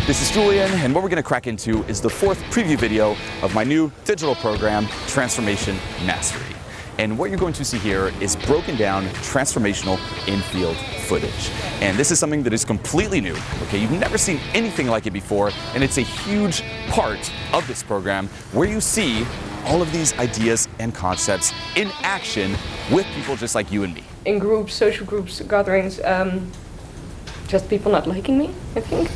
This is Julien, and what we're going to crack into is the fourth preview video of my new digital program, Transformation Mastery. And what you're going to see here is broken down transformational in-field footage. And this is something that is completely new, okay? You've never seen anything like it before, and it's a huge part of this program where you see all of these ideas and concepts in action with people just like you and me. In groups, social groups, gatherings, just people not liking me, I think.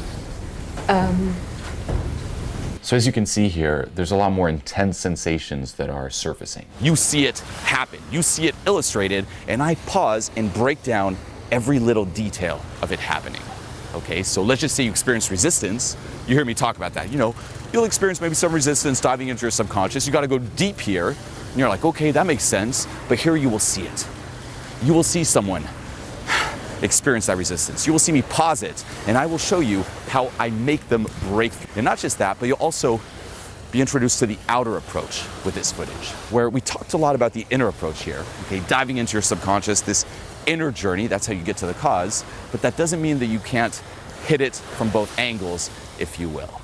So as you can see here, there's a lot more intense sensations that are surfacing. You see it happen, you see it illustrated, and I pause and break down every little detail of it happening. Okay, so let's just say you experience resistance. You hear me talk about that. You know, you'll experience maybe some resistance diving into your subconscious. You gotta go deep here, and you're like, okay, that makes sense, but here you will see it. You will see someone experience that resistance. You will see me pause it, and I will show you how I make them break through. And not just that, but you'll also be introduced to the outer approach with this footage, where we talked a lot about the inner approach here, okay, diving into your subconscious, this inner journey, that's how you get to the cause, but that doesn't mean that you can't hit it from both angles, if you will.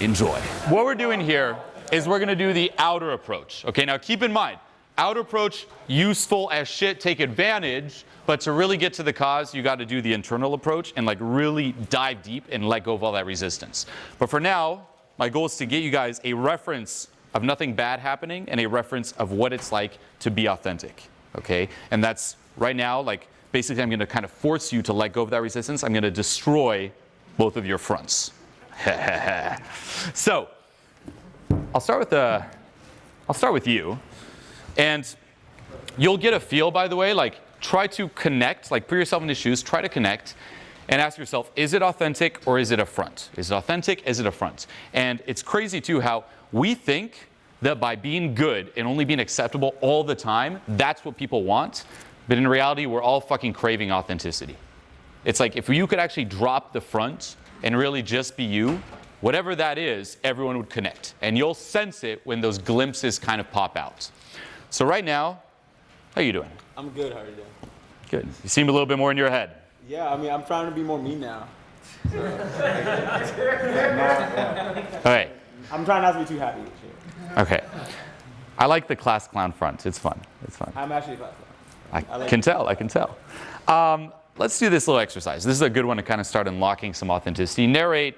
Enjoy. What we're doing here is we're gonna do the outer approach, okay? Now keep in mind, outer approach, useful as shit, take advantage, but to really get to the cause, you got to do the internal approach and like really dive deep and let go of all that resistance. But for now, my goal is to get you guys a reference of nothing bad happening and a reference of what it's like to be authentic, okay? And that's right now, like basically I'm going to kind of force you to let go of that resistance. I'm going to destroy both of your fronts. So, I'll start with you. And you'll get a feel, by the way, like try to connect, like put yourself in his shoes, try to connect and ask yourself, is it authentic or is it a front? Is it authentic? Is it a front? And it's crazy too how we think that by being good and only being acceptable all the time, that's what people want. But in reality, we're all fucking craving authenticity. It's like if you could actually drop the front and really just be you, whatever that is, everyone would connect. And you'll sense it when those glimpses kind of pop out. So right now, how are you doing? I'm good, how are you doing? Good. You seem a little bit more in your head. Yeah, I mean, I'm trying to be more me now. So, All right. I'm trying not to be too happy. Okay. I like the class clown front. It's fun. It's fun. I'm actually a class clown. I can tell. Let's do this little exercise. This is a good one to kind of start unlocking some authenticity. Narrate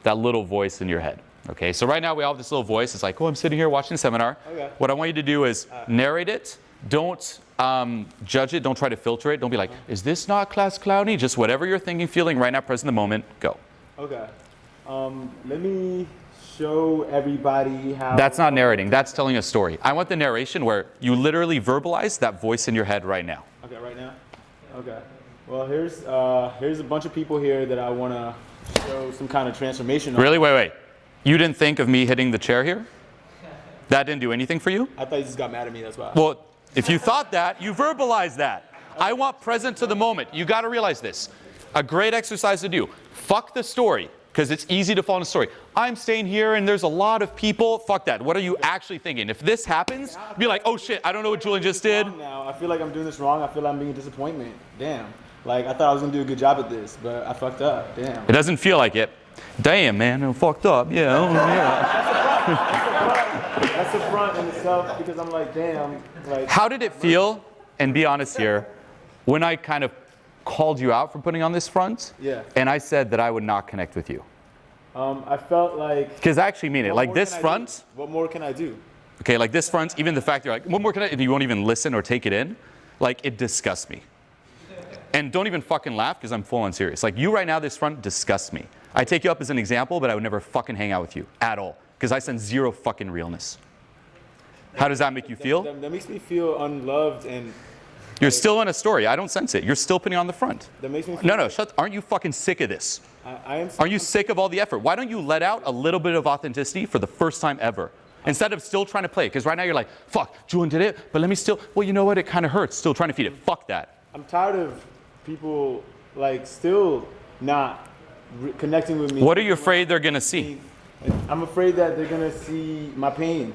that little voice in your head. Okay, so right now we all have this little voice. It's like, oh, I'm sitting here watching a seminar. Okay. What I want you to do is narrate it. Don't judge it. Don't try to filter it. Don't be like, is this not class clowny? Just whatever you're thinking, feeling right now, present the moment, go. Okay. Let me show everybody how... That's not narrating. That's telling a story. I want the narration where you literally verbalize that voice in your head right now. Okay, right now? Okay. Well, here's a bunch of people here that I want to show some kind of transformation on. Really? Wait. You didn't think of me hitting the chair here? That didn't do anything for you? I thought you just got mad at me, that's why. Well, if you thought that, you verbalize that. I want present to the moment. You got to realize this. A great exercise to do. Fuck the story, because it's easy to fall in a story. I'm staying here and there's a lot of people. Fuck that. What are you actually thinking? If this happens, be like, oh shit, I don't know what Julien just did. Now, I feel like I'm doing this wrong. I feel like I'm being a disappointment. Damn. Like, I thought I was going to do a good job at this, but I fucked up. Damn. It doesn't feel like it. Damn, man, I'm fucked up. Yeah. That's the front in itself because I'm like, damn. Like, how did it feel, and be honest here, when I kind of called you out for putting on this front? Yeah. And I said that I would not connect with you? I felt like... Because I actually mean it. Like this front... What more can I do? Okay, like this front, even the fact you're like, what more can I... If you won't even listen or take it in, like it disgusts me. And don't even fucking laugh because I'm full on serious. Like you right now, this front disgusts me. I take you up as an example, but I would never fucking hang out with you at all. Because I sense zero fucking realness. How does that make you feel? That makes me feel unloved and... You're still in a story. I don't sense it. You're still putting on the front. That makes me feel... No, shut... Aren't you fucking sick of this? I am... Aren't you sick of all the effort? Why don't you let out a little bit of authenticity for the first time ever? Instead of still trying to play it. Because right now you're like, fuck, Julien did it, but let me still... Well, you know what? It kind of hurts. Still trying to feed it. Fuck that. I'm tired of people, like, still not connecting with me. What are you afraid they're going to see? I'm afraid that they're going to see my pain.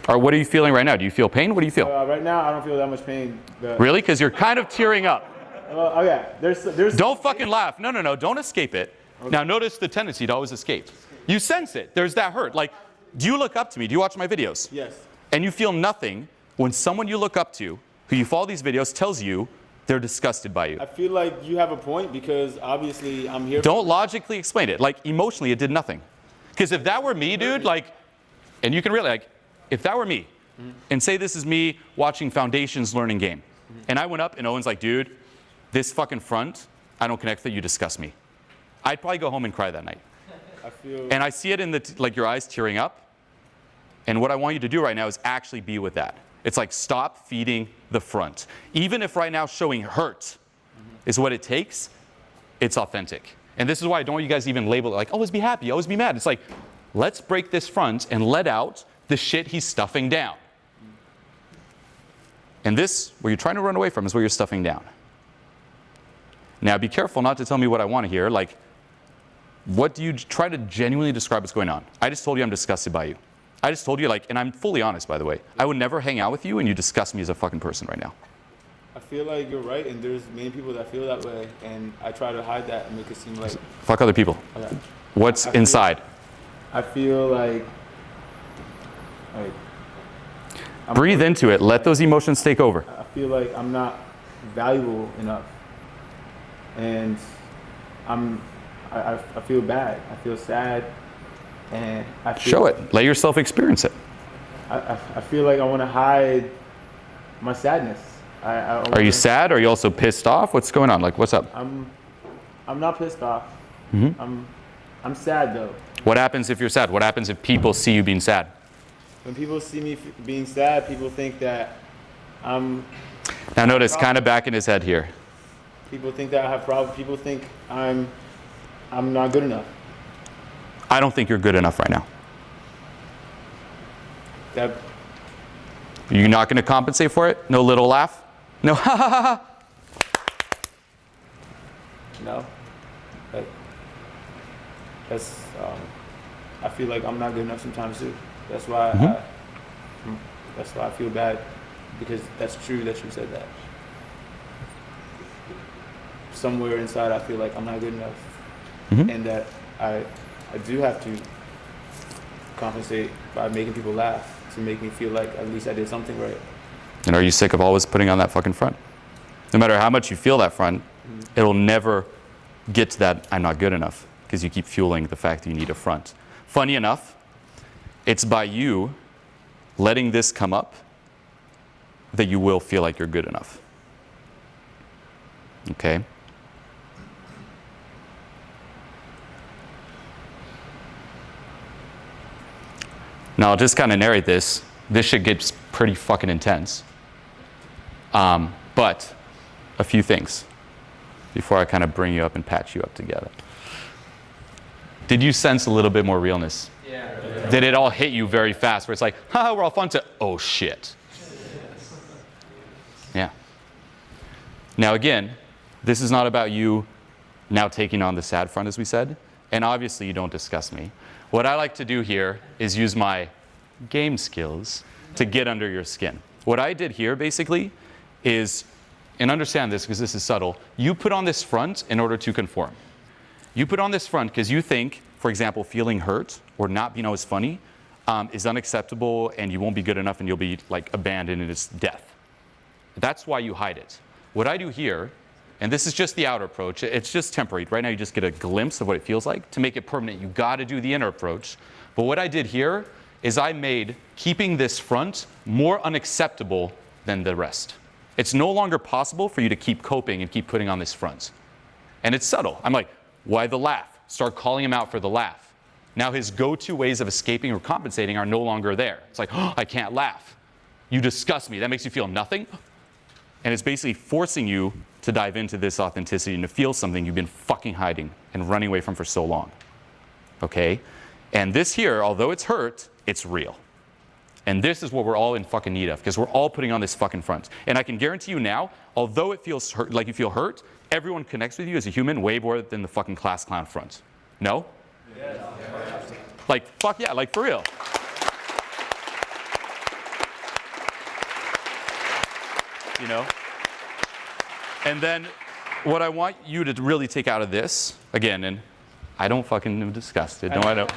Or what are you feeling right now? Do you feel pain? What do you feel? Right now, I don't feel that much pain. Really? Because you're kind of tearing up. Okay. There's. Don't fucking laugh. No. Don't escape it. Now notice the tendency to always escape. You sense it. There's that hurt. Like, do you look up to me? Do you watch my videos? Yes. And you feel nothing when someone you look up to, who you follow these videos, tells you they're disgusted by you. I feel like you have a point because obviously I'm here. Don't logically explain it. Like, emotionally, it did nothing. Because if that were me, dude, like, and you can really, like, if that were me, and say this is me watching Foundations learning game, and I went up and Owen's like, dude, this fucking front, I don't connect with it, you disgust me. I'd probably go home and cry that night. And I see it in the, like, your eyes tearing up. And what I want you to do right now is actually be with that. It's like, stop feeding the front. Even if right now showing hurt is what it takes, it's authentic. And this is why I don't want you guys to even label it like, always be happy, always be mad. It's like, let's break this front and let out the shit he's stuffing down. And this, where you're trying to run away from, is where you're stuffing down. Now, be careful not to tell me what I want to hear. Like, what do you try to genuinely describe what's going on? I just told you I'm disgusted by you. I just told you, like, and I'm fully honest, by the way. I would never hang out with you, and you disgust me as a fucking person right now. I feel like you're right, and there's many people that feel that way, and I try to hide that and make it seem like... Fuck other people. Okay. What's inside? I feel like Breathe into it. Let those emotions take over. I feel like I'm not valuable enough, and I feel bad. I feel sad, and I feel, Show it. Let yourself experience it. I feel like I want to hide my sadness. Are you sad? Are you also pissed off? What's going on? Like, what's up? I'm not pissed off. Mm-hmm. I'm sad though. What happens if you're sad? What happens if people see you being sad? When people see me being sad, people think that I'm... Now notice, kind of back in his head here. People think that I have problems. People think I'm not good enough. I don't think you're good enough right now. That You're not going to compensate for it? No little laugh? No ha ha ha ha? no. That's I feel like I'm not good enough sometimes too. That's why I feel bad, because that's true that you said that. Somewhere inside I feel like I'm not good enough, and that I do have to compensate by making people laugh to make me feel like at least I did something right. And are you sick of always putting on that fucking front? No matter how much you feel that front, it'll never get to that I'm not good enough, because you keep fueling the fact that you need a front. Funny enough, it's by you letting this come up that you will feel like you're good enough. Okay? Now, I'll just kind of narrate this. This shit gets pretty fucking intense. But a few things before I kind of bring you up and patch you up together. Did you sense a little bit more realness? Yeah. Did it all hit you very fast where it's like, haha, we're all fun, to, oh shit. Yeah. Now again, this is not about you now taking on the sad front, as we said. And obviously you don't discuss me. What I like to do here is use my game skills to get under your skin. What I did here basically is, and understand this because this is subtle, you put on this front in order to conform. You put on this front because you think, for example, feeling hurt or not being always funny is unacceptable, and you won't be good enough and you'll be like abandoned and it's death. That's why you hide it. What I do here, and this is just the outer approach, it's just temporary. Right now you just get a glimpse of what it feels like. To make it permanent, you gotta do the inner approach. But what I did here is I made keeping this front more unacceptable than the rest. It's no longer possible for you to keep coping and keep putting on this front. And it's subtle. I'm like, why the laugh? Start calling him out for the laugh. Now his go-to ways of escaping or compensating are no longer there. It's like, oh, I can't laugh. You disgust me. That makes you feel nothing. And it's basically forcing you to dive into this authenticity and to feel something you've been fucking hiding and running away from for so long. Okay? And this here, although it's hurt, it's real. And this is what we're all in fucking need of, because we're all putting on this fucking front. And I can guarantee you now, although it feels hurt, like you feel hurt, everyone connects with you as a human way more than the fucking class clown front. No? Yeah. Like, fuck yeah, like for real. You know? And then what I want you to really take out of this, again, and I don't fucking am disgusted. No, I don't.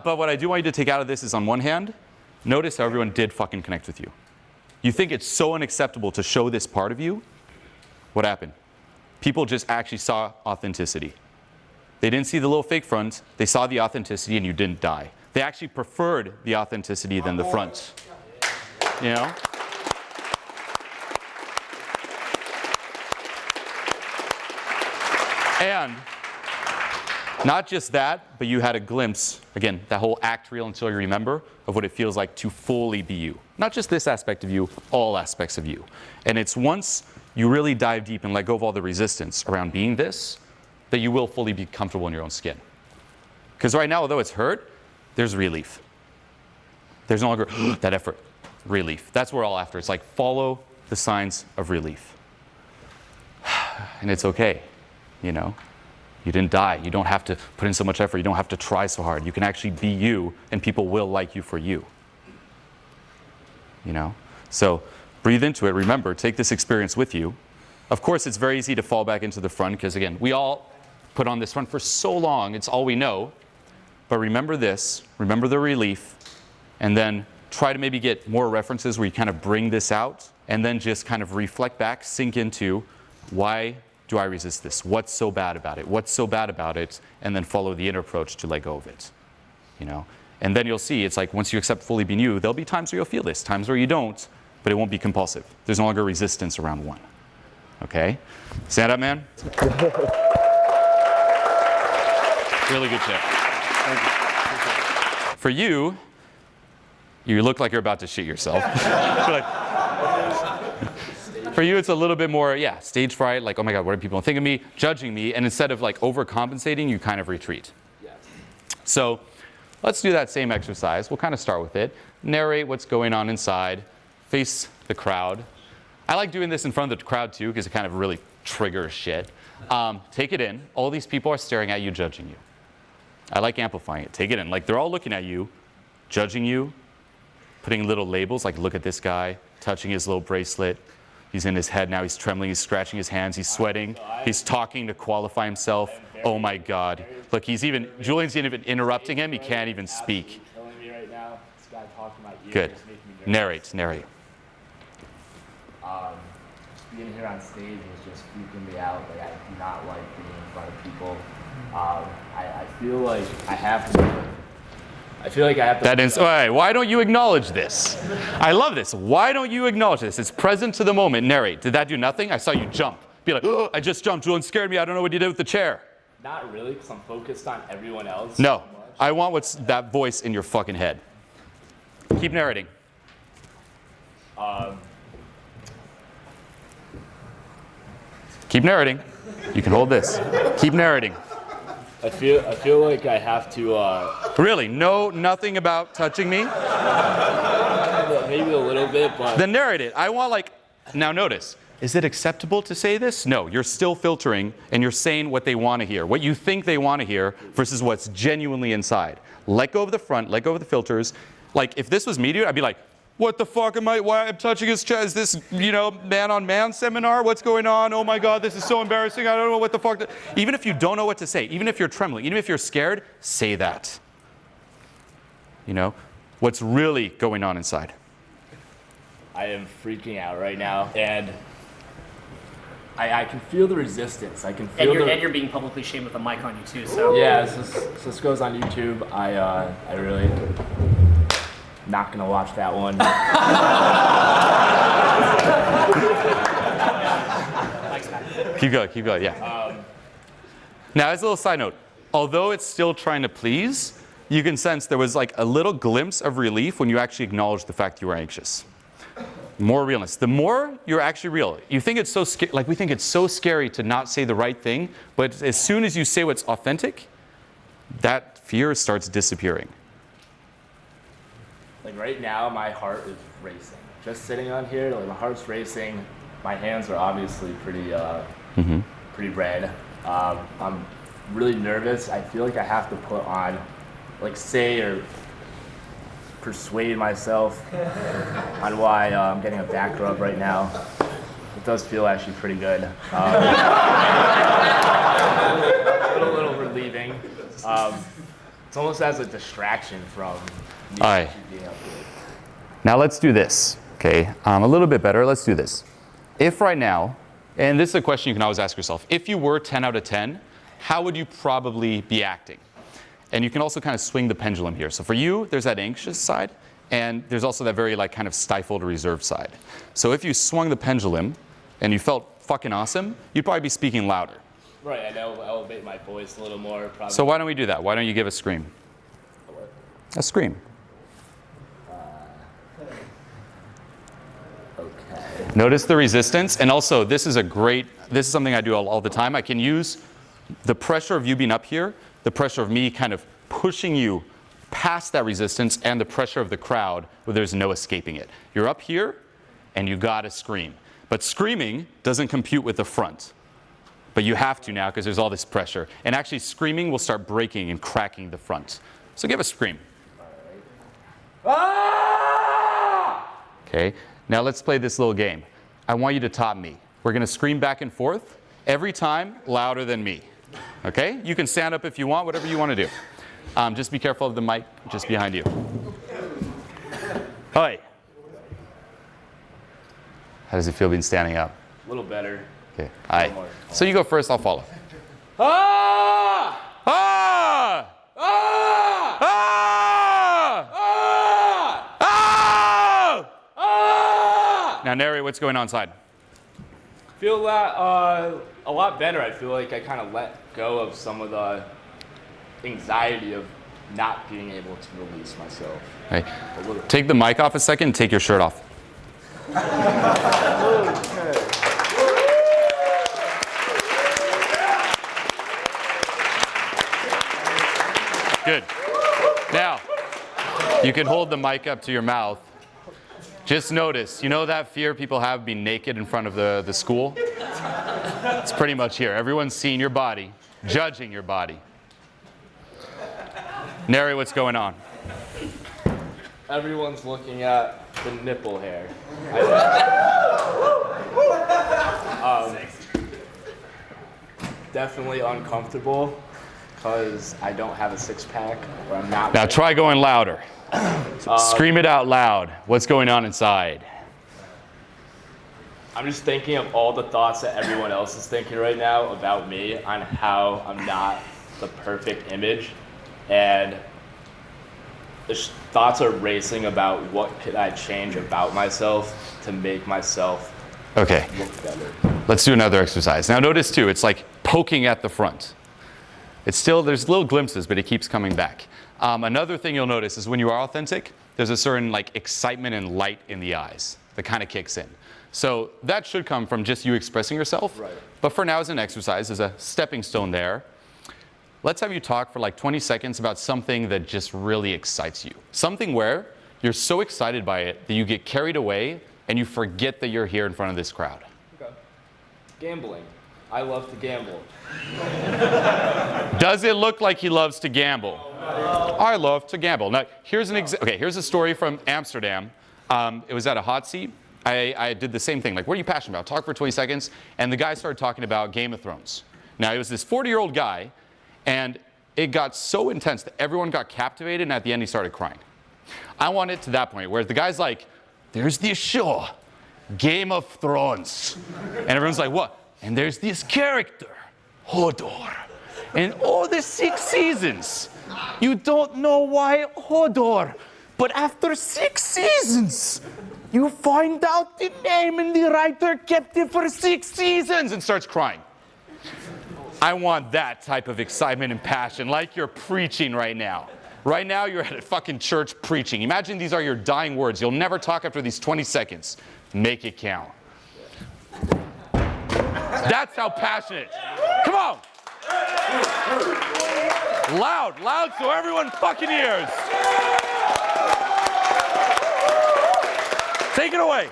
But what I do want you to take out of this is, on one hand, notice how everyone did fucking connect with you. You think it's so unacceptable to show this part of you? What happened? People just actually saw authenticity. They didn't see the little fake front. They saw the authenticity, and you didn't die. They actually preferred the authenticity than the front. You know? And not just that, but you had a glimpse, again, that whole act real until you remember, of what it feels like to fully be you. Not just this aspect of you, all aspects of you. And it's once you really dive deep and let go of all the resistance around being this, that you will fully be comfortable in your own skin. Because right now, although it's hurt, there's relief. There's no longer that effort. Relief. That's what we're all after. It's like, follow the signs of relief. And it's okay, you know? You didn't die. You don't have to put in so much effort. You don't have to try so hard. You can actually be you, and people will like you for you. You know? So breathe into it. Remember, take this experience with you. Of course, it's very easy to fall back into the front because, again, we all put on this front for so long. It's all we know. But remember this. Remember the relief. And then try to maybe get more references where you kind of bring this out. And then just kind of reflect back, sink into, why do I resist this? What's so bad about it? What's so bad about it? And then follow the inner approach to let go of it. You know? And then you'll see, it's like once you accept fully being you, there'll be times where you'll feel this, times where you don't, but it won't be compulsive. There's no longer resistance around one. Okay? Stand up, man. Really good shit. Thank you. For you, you look like you're about to shit yourself. For you, it's a little bit more, yeah, stage fright, like, oh my God, what are people think of me, judging me, and instead of like overcompensating, you kind of retreat. Yes. So let's do that same exercise. We'll kind of start with it. Narrate what's going on inside, face the crowd. I like doing this in front of the crowd too, because it kind of really triggers shit. Take it in. All these people are staring at you, judging you. I like amplifying it. Take it in. Like, they're all looking at you, judging you, putting little labels, like, look at this guy, touching his little bracelet. He's in his head now, he's trembling, he's scratching his hands, he's sweating, he's talking to qualify himself. Oh my God. Look, Julian's even interrupting him, he can't even speak. Killing me right now. This guy talking my ear. Good. Narrate. Being here on stage was just freaking me out. Like, I do not like being in front of people. I feel like I have to. Why don't you acknowledge this? I love this. Why don't you acknowledge this? It's present to the moment. Narrate. Did that do nothing? I saw you jump. Be like, oh, I just jumped. Julian scared me. I don't know what you did with the chair. Not really, because I'm focused on everyone else. No. So I want what's that voice in your fucking head. Keep narrating. Keep narrating. You can hold this. Keep narrating. I feel like I have to. Really? No, nothing about touching me? Maybe a little bit, but. Then narrate it. I want now notice, is it acceptable to say this? No, you're still filtering and you're saying what they want to hear, what you think they want to hear versus what's genuinely inside. Let go of the front, let go of the filters. Like, if this was me, dude, I'd be like, what the fuck why I'm touching his chest? Is this, man-on-man seminar? What's going on? Oh my God, this is so embarrassing. I don't know what the fuck. Even if you don't know what to say, even if you're trembling, even if you're scared, say that. What's really going on inside? I am freaking out right now, and I can feel the resistance. I can feel and you're being publicly shamed with a mic on you too. So yeah, this goes on YouTube. I really not gonna watch that one. Keep going. Yeah. Now, as a little side note, although it's still trying to please, you can sense there was like a little glimpse of relief when you actually acknowledged the fact you were anxious. More realness. The more you're actually real. You think it's so scary, we think it's so scary to not say the right thing, but as soon as you say what's authentic, that fear starts disappearing. Like right now, my heart is racing. Just sitting on here, my heart's racing. My hands are obviously pretty red. I'm really nervous. I feel like I have to put on, say or persuade myself on why I'm getting a back rub right now. It does feel actually pretty good. A little relieving. It's almost as a distraction from me All right. being up here. Now let's do this, okay? A little bit better, let's do this. If right now, and this is a question you can always ask yourself, if you were 10 out of 10, how would you probably be acting? And you can also kind of swing the pendulum here. So for you, there's that anxious side, and there's also that very like kind of stifled, reserved side. So if you swung the pendulum and you felt fucking awesome, you'd probably be speaking louder. Right, and elevate my voice a little more. Probably. So why don't we do that? Why don't you give a scream? A scream. Okay. Notice the resistance, and also this is something I do all the time. I can use the pressure of you being up here, the pressure of me kind of pushing you past that resistance, and the pressure of the crowd where there's no escaping it. You're up here, and you gotta scream. But screaming doesn't compute with the front. But you have to now because there's all this pressure. And actually screaming will start breaking and cracking the front. So give a scream. Okay, now let's play this little game. I want you to top me. We're gonna scream back and forth, every time louder than me. Okay, you can stand up if you want, whatever you wanna do. Just be careful of the mic just behind you. Hi. How does it feel being standing up? A little better. Okay, aye. So you go first, I'll follow. Ah! Ah! Ah! Ah! Ah! Ah! Ah! Now narrate what's going on inside. Feel that a lot better. I feel like I kind of let go of some of the anxiety of not being able to release myself. Hey, take the mic off a second, take your shirt off. Good. Now, you can hold the mic up to your mouth. Just notice, you know that fear people have being naked in front of the school? It's pretty much here. Everyone's seeing your body, judging your body. Narrate what's going on. Everyone's looking at the nipple hair. Definitely uncomfortable because I don't have a six-pack, or I'm not. Now try going louder. Scream it out loud. What's going on inside? I'm just thinking of all the thoughts that everyone else is thinking right now about me on how I'm not the perfect image, and the thoughts are racing about what could I change about myself to make myself Okay, look better. let's do another exercise. Now notice too, it's like poking at the front. It's still, there's little glimpses, but it keeps coming back. Another thing you'll notice is when you are authentic, there's a certain like excitement and light in the eyes that kind of kicks in. So that should come from just you expressing yourself. Right. But for now as an exercise, as a stepping stone there, let's have you talk for like 20 seconds about something that just really excites you. Something where you're so excited by it that you get carried away and you forget that you're here in front of this crowd. Okay. Gambling. I love to gamble. Does it look like he loves to gamble? I love to gamble. Now, here's here's a story from Amsterdam. It was at a hot seat. I did the same thing. Like, what are you passionate about? Talk for 20 seconds. And the guy started talking about Game of Thrones. Now, it was this 40-year-old guy, and it got so intense that everyone got captivated, and at the end, he started crying. I want it to that point where the guy's like, there's this show, Game of Thrones. And everyone's like, what? And there's this character, Hodor. And all the 6 seasons, you don't know why Hodor. But after 6 seasons, you find out the name and the writer kept it for 6 seasons, and starts crying. I want that type of excitement and passion, like you're preaching right now. Right now, you're at a fucking church preaching. Imagine these are your dying words. You'll never talk after these 20 seconds. Make it count. That's how passionate. Come on. Loud so everyone fucking hears. Take it away.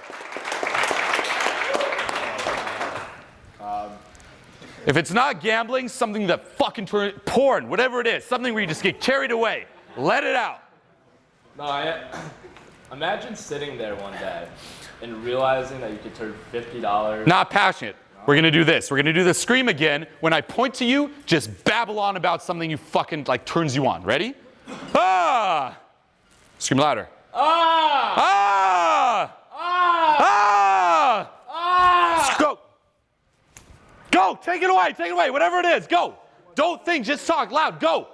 If it's not gambling, something that fucking porn, whatever it is, something where you just get carried away. Let it out. No, imagine sitting there one day and realizing that you could turn $50. Not passionate. We're gonna do this. We're gonna do the scream again. When I point to you, just babble on about something you fucking like turns you on. Ready? Ah! Scream louder. Ah! Ah! Ah! Ah! Ah! Go. Go. Take it away. Take it away. Whatever it is. Go. Don't think. Just talk loud. Go.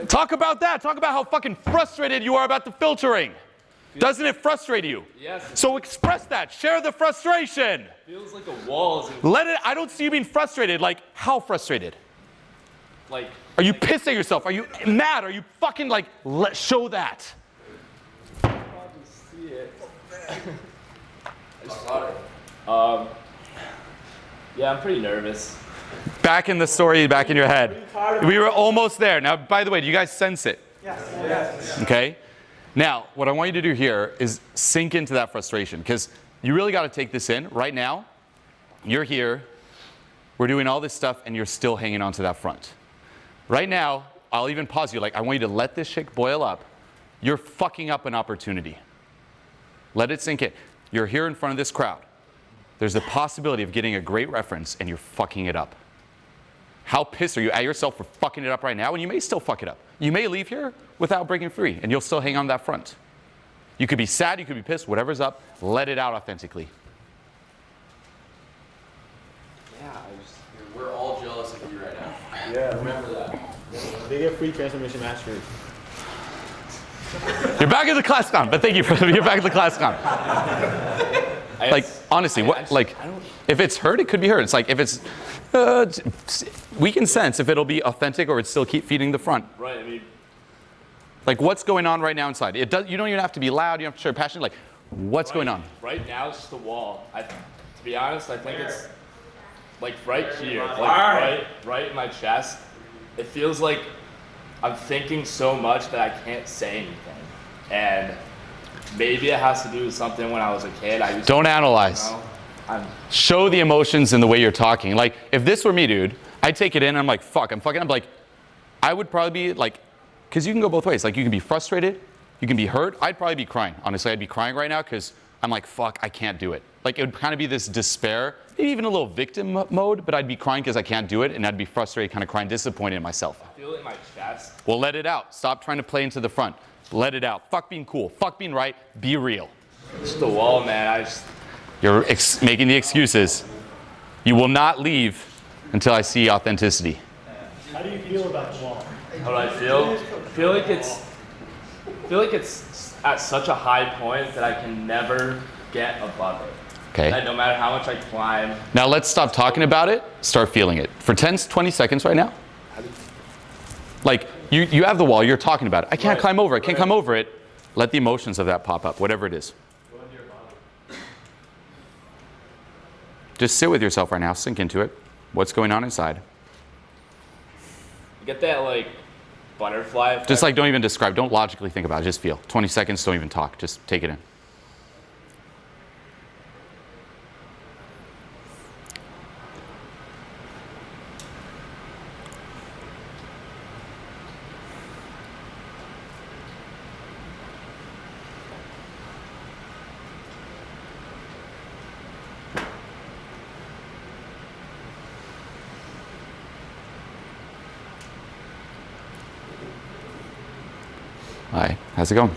Talk about that. Talk about how fucking frustrated you are about the filtering. Doesn't it frustrate you? Yes. So express that. Share the frustration. Feels like a wall is Let it. I don't see you being frustrated. Like, how frustrated? like. Are you pissed at yourself? Are you mad? Are you fucking like, show that? See it. Yeah, I'm pretty nervous. Back in the story, back in your head. We were almost there. Now, by the way, do you guys sense it? Yes. Okay? Now, what I want you to do here is sink into that frustration, because you really got to take this in. Right now, you're here, we're doing all this stuff, and you're still hanging on to that front. Right now, I'll even pause you, like, I want you to let this shit boil up. You're fucking up an opportunity. Let it sink in. You're here in front of this crowd. There's the possibility of getting a great reference, and you're fucking it up. How pissed are you at yourself for fucking it up right now? And you may still fuck it up. You may leave here without breaking free, and you'll still hang on that front. You could be sad, you could be pissed, whatever's up, let it out authentically. Yeah, I just. We're all jealous of you right now. Yeah. Remember that. They get free transformation mastery. You're back in the class con, but thank you for you're back in the class con. Like, honestly, if it's hurt, it could be hurt. It's like, if it's, we can sense if it'll be authentic or it's still keep feeding the front. Right, I mean. Like, what's going on right now inside? You don't even have to be loud, you don't have to show passion. Like, what's going on? Right now, it's just a wall. To be honest, I think it's like right here, like right in my chest. It feels like I'm thinking so much that I can't say anything, and maybe it has to do with something when I was a kid. Don't analyze. You know, Show the emotions in the way you're talking. Like, if this were me, dude, I'd take it in and I'm like, fuck, I'm like, I would probably be like, because you can go both ways. Like, you can be frustrated, you can be hurt. I'd probably be crying. Honestly, I'd be crying right now because I'm like, fuck, I can't do it. Like, it would kind of be this despair, maybe even a little victim mode, but I'd be crying because I can't do it, and I'd be frustrated, kind of crying, disappointed in myself. I feel it in my chest. Well, let it out. Stop trying to play into the front. Let it out. Fuck being cool. Fuck being right. Be real. It's the wall, man. You're making the excuses. You will not leave until I see authenticity. How do you feel about the wall? How do I feel? I feel like it's at such a high point that I can never get above it. Okay. That no matter how much I climb. Now let's stop talking about it. Start feeling it. For 10, 20 seconds right now. Like, you have the wall. You're talking about it. I can't climb over it. I can't climb over it. Let the emotions of that pop up, whatever it is. Just sit with yourself right now. Sink into it. What's going on inside? You get that like butterfly effect? Just like, don't even describe. Don't logically think about it. Just feel. 20 seconds. Don't even talk. Just take it in. Hi, how's it going?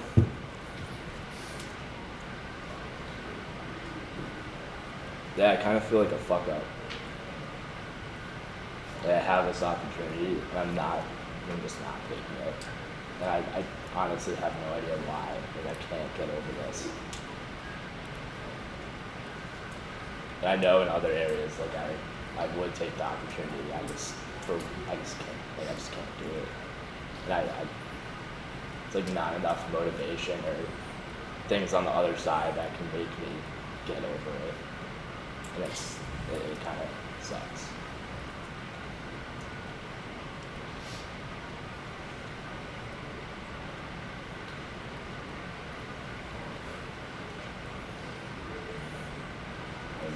Yeah, I kind of feel like a fuck up. I have this opportunity, and I'm just not taking it. And I honestly have no idea why. Like, I can't get over this. And I know in other areas, like, I would take the opportunity. I just can't. Like, I just can't do it. And it's like not enough motivation or things on the other side that can make me get over it. And it kind of sucks. And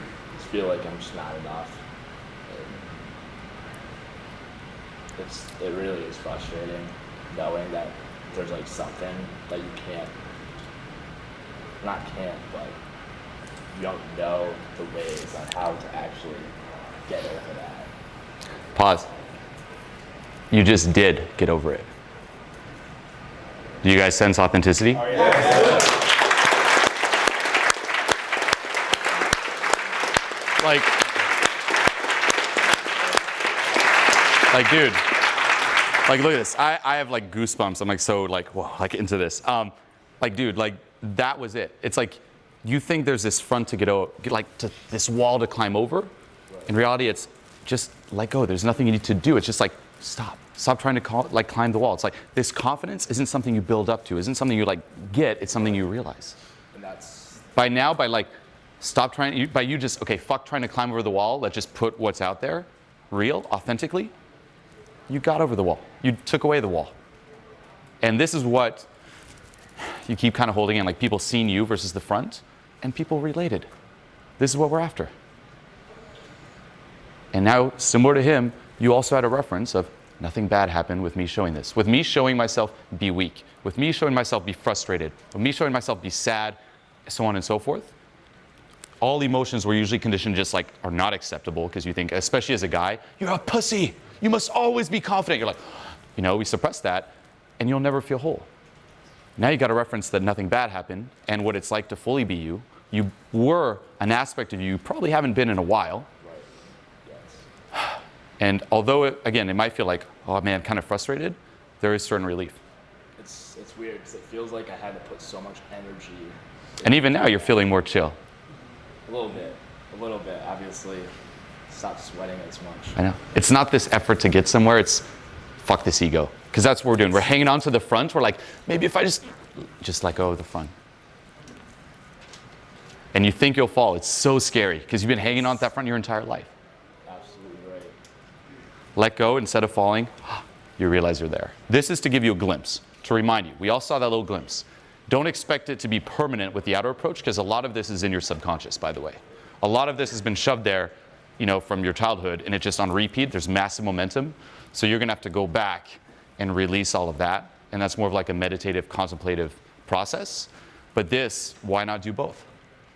I just feel like I'm just not enough. And it really is frustrating knowing that there's like something that you can't, not can't, but you don't know the ways on how to actually get over that. Pause. You just did get over it. Do you guys sense authenticity? Oh, yeah. Like, dude, like, look at this. I have like goosebumps. I'm like, so like, whoa, like into this. Like, dude, like that was it. It's like, you think there's this front to get like to this wall to climb over. Right. In reality, it's just let go. There's nothing you need to do. It's just like, stop trying to climb the wall. It's like this confidence isn't something you build up to, isn't something you like get. It's something you realize. And that's by like, stop trying, by you just, okay, fuck trying to climb over the wall. Let's just put what's out there, real, authentically. You got over the wall. You took away the wall. And this is what you keep kind of holding in, like people seeing you versus the front, and people related. This is what we're after. And now, similar to him, you also had a reference of nothing bad happened with me showing this. With me showing myself be weak. With me showing myself be frustrated. With me showing myself be sad, so on and so forth. All emotions were usually conditioned just like are not acceptable because you think, especially as a guy, you're a pussy. You must always be confident. You're like, you know, we suppress that and you'll never feel whole. Now you got a reference that nothing bad happened and what it's like to fully be you. You were an aspect of you probably haven't been in a while. right. Yes. And although, it might feel like, oh man, kind of frustrated, there is certain relief. It's weird because it feels like I had to put so much energy. And even now you're feeling more chill. A little bit, obviously. Stop sweating as much. I know. It's not this effort to get somewhere, it's fuck this ego. Because that's what we're doing. We're hanging on to the front. We're like, maybe if I just let go of the front. And you think you'll fall. It's so scary because you've been hanging on to that front your entire life. Absolutely right. Let go instead of falling, you realize you're there. This is to give you a glimpse, to remind you. We all saw that little glimpse. Don't expect it to be permanent with the outer approach because a lot of this is in your subconscious, by the way. A lot of this has been shoved there, you know, from your childhood and it's just on repeat. There's massive momentum. So you're going to have to go back and release all of that. And that's more of like a meditative, contemplative process. But this, why not do both?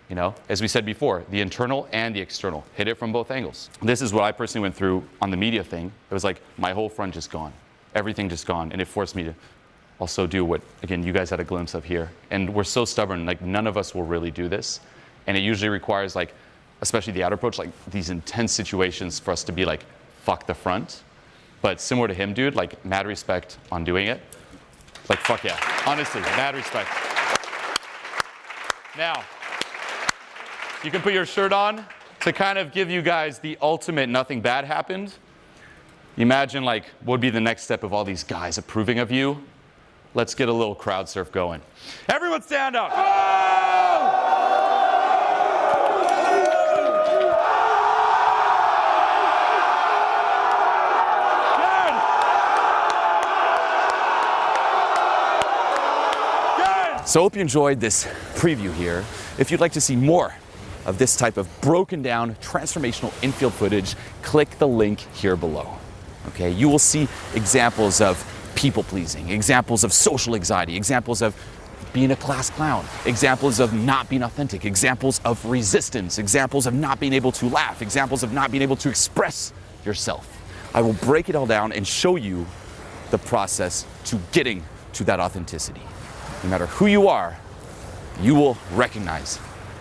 You know, as we said before, the internal and the external. Hit it from both angles. This is what I personally went through on the media thing. It was like my whole front just gone. Everything just gone. And it forced me to also do what, again, you guys had a glimpse of here. And we're so stubborn, like none of us will really do this. And it usually requires like, especially the outer approach, like these intense situations for us to be like, fuck the front. But similar to him, dude, like mad respect on doing it. Like, fuck yeah. Honestly, mad respect. Now, you can put your shirt on to kind of give you guys the ultimate nothing bad happened. Imagine like, what would be the next step of all these guys approving of you? Let's get a little crowd surf going. Everyone stand up. So I hope you enjoyed this preview here. If you'd like to see more of this type of broken down transformational infield footage, click the link here below. Okay, you will see examples of people pleasing, examples of social anxiety, examples of being a class clown, examples of not being authentic, examples of resistance, examples of not being able to laugh, examples of not being able to express yourself. I will break it all down and show you the process to getting to that authenticity. No matter who you are, you will recognize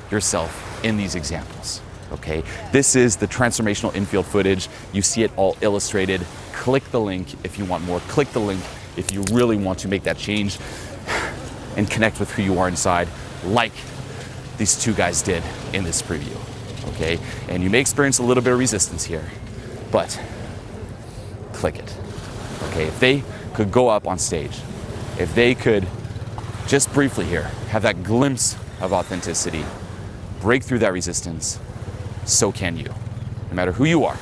yourself in these examples, okay? This is the transformational infield footage. You see it all illustrated. Click the link if you want more. Click the link if you really want to make that change and connect with who you are inside, like these two guys did in this preview, okay? And you may experience a little bit of resistance here, but click it, okay? If they could go up on stage, if they could just briefly here have that glimpse of authenticity, break through that resistance, so can you. No matter who you are,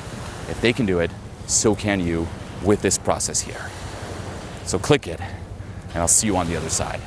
if they can do it, so can you with this process here. So click it, and I'll see you on the other side.